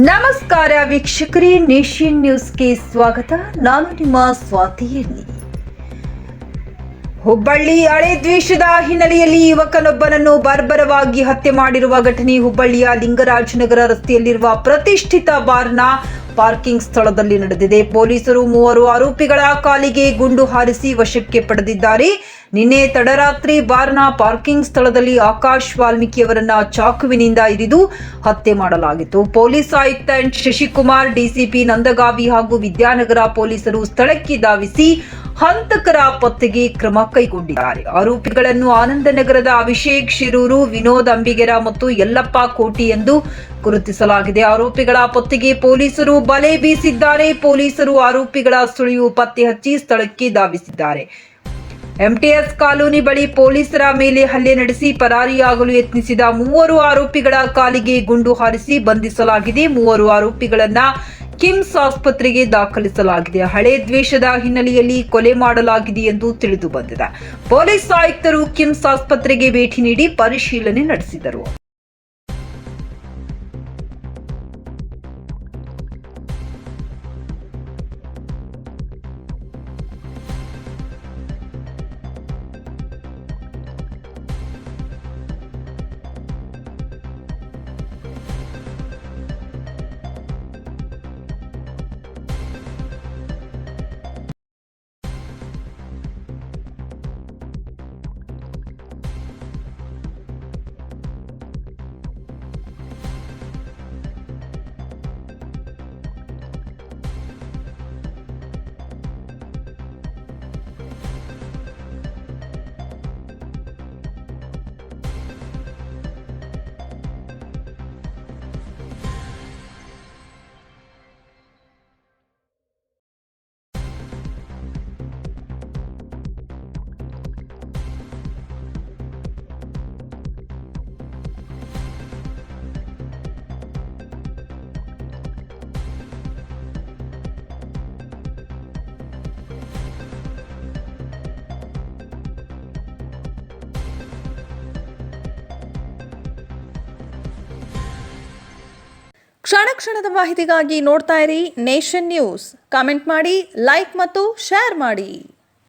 ನಮಸ್ಕಾರ ವೀಕ್ಷಕರೇ, ನೇಷನ್ ನ್ಯೂಸ್ಗೆ ಸ್ವಾಗತ. ನಾನು ನಿಮ್ಮ ಸ್ವಾತಿಯಲ್ಲಿ. ಹುಬ್ಬಳ್ಳಿ ಹಳೆ ದ್ವೇಷದ ಹಿನ್ನೆಲೆಯಲ್ಲಿ ಯುವಕನೊಬ್ಬನನ್ನು ಬರ್ಬರವಾಗಿ ಹತ್ಯೆ ಮಾಡಿರುವ ಘಟನೆ ಹುಬ್ಬಳ್ಳಿಯ ಲಿಂಗರಾಜನಗರ ರಸ್ತೆಯಲ್ಲಿರುವ ಪ್ರತಿಷ್ಠಿತ ಬಾರ್ನ ಪಾರ್ಕಿಂಗ್ ಸ್ಥಳದಲ್ಲಿ ನಡೆದಿದೆ. ಪೊಲೀಸರು 3 ಆರೋಪಿಗಳ ಕಾಲಿಗೆ ಗುಂಡು ಹಾರಿಸಿ ವಶಕ್ಕೆ ಪಡೆದಿದ್ದಾರೆ. ನಿನ್ನೆ ತಡರಾತ್ರಿ ಬಾರ್ನ ಪಾರ್ಕಿಂಗ್ ಸ್ಥಳದಲ್ಲಿ ಆಕಾಶ್ ವಾಲ್ಮೀಕಿಯವರನ್ನ ಚಾಕುವಿನಿಂದ ಇರಿದು ಹತ್ಯೆ ಮಾಡಲಾಗಿತ್ತು. ಪೊಲೀಸ್ ಆಯುಕ್ತ ಎನ್ ಶಶಿಕುಮಾರ್, ಡಿಸಿಪಿ ನಂದಗಾವಿ ಹಾಗೂ ವಿದ್ಯಾನಗರ ಪೊಲೀಸರು ಸ್ಥಳಕ್ಕೆ ಧಾವಿಸಿ ಹಂತಕರ ಪತ್ತೆಗೆ ಕ್ರಮ ಕೈಗೊಂಡಿದ್ದಾರೆ. ಆರೋಪಿಗಳನ್ನು ಆನಂದನಗರದ ಅಭಿಷೇಕ್ ಶಿರೂರು, ವಿನೋದ್ ಅಂಬಿಗೆರ ಮತ್ತು ಯಲ್ಲಪ್ಪ ಕೋಟಿ ಎಂದು ಗುರುತಿಸಲಾಗಿದೆ. ಆರೋಪಿಗಳ ಪತ್ತೆಗೆ ಪೊಲೀಸರು ಬಲೆ ಬೀಸಿದ್ದಾರೆ. ಪೊಲೀಸರು ಆರೋಪಿಗಳ ಸುಳಿವು ಪತ್ತೆ ಹಚ್ಚಿ ಸ್ಥಳಕ್ಕೆ ಧಾವಿಸಿದ್ದಾರೆ. ಎಂಟಿಎಸ್ ಕಾಲೋನಿ ಬಳಿ ಪೊಲೀಸರ ಮೇಲೆ ಹಲ್ಲೆ ನಡೆಸಿ ಪರಾರಿಯಾಗಲು ಯತ್ನಿಸಿದ 3 ಆರೋಪಿಗಳ ಕಾಲಿಗೆ ಗುಂಡು ಹಾರಿಸಿ ಬಂಧಿಸಲಾಗಿದೆ. 3 ಆರೋಪಿಗಳನ್ನ ಕಿಮ್ಸ್ ಆಸ್ಪತ್ರೆಗೆ ದಾಖಲಿಸಲಾಗಿದೆ. ಹಳೆ ದ್ವೇಷದ ಹಿನ್ನೆಲೆಯಲ್ಲಿ ಕೊಲೆ ಮಾಡಲಾಗಿದೆ ಎಂದು ತಿಳಿದು ಬಂದಿದೆ. ಪೊಲೀಸ್ ಆಯುಕ್ತರು ಕಿಮ್ಸ್ ಆಸ್ಪತ್ರೆಗೆ ಭೇಟಿ ನೀಡಿ ಪರಿಶೀಲನೆ ನಡೆಸಿದರು. ಕ್ಷಣ ಕ್ಷಣದ ಮಾಹಿತಿಗಾಗಿ ನೋಡ್ತಾ ಇರಿ ನೇಷನ್ ನ್ಯೂಸ್. ಕಾಮೆಂಟ್ ಮಾಡಿ, ಲೈಕ್ ಮತ್ತು ಶೇರ್ ಮಾಡಿ.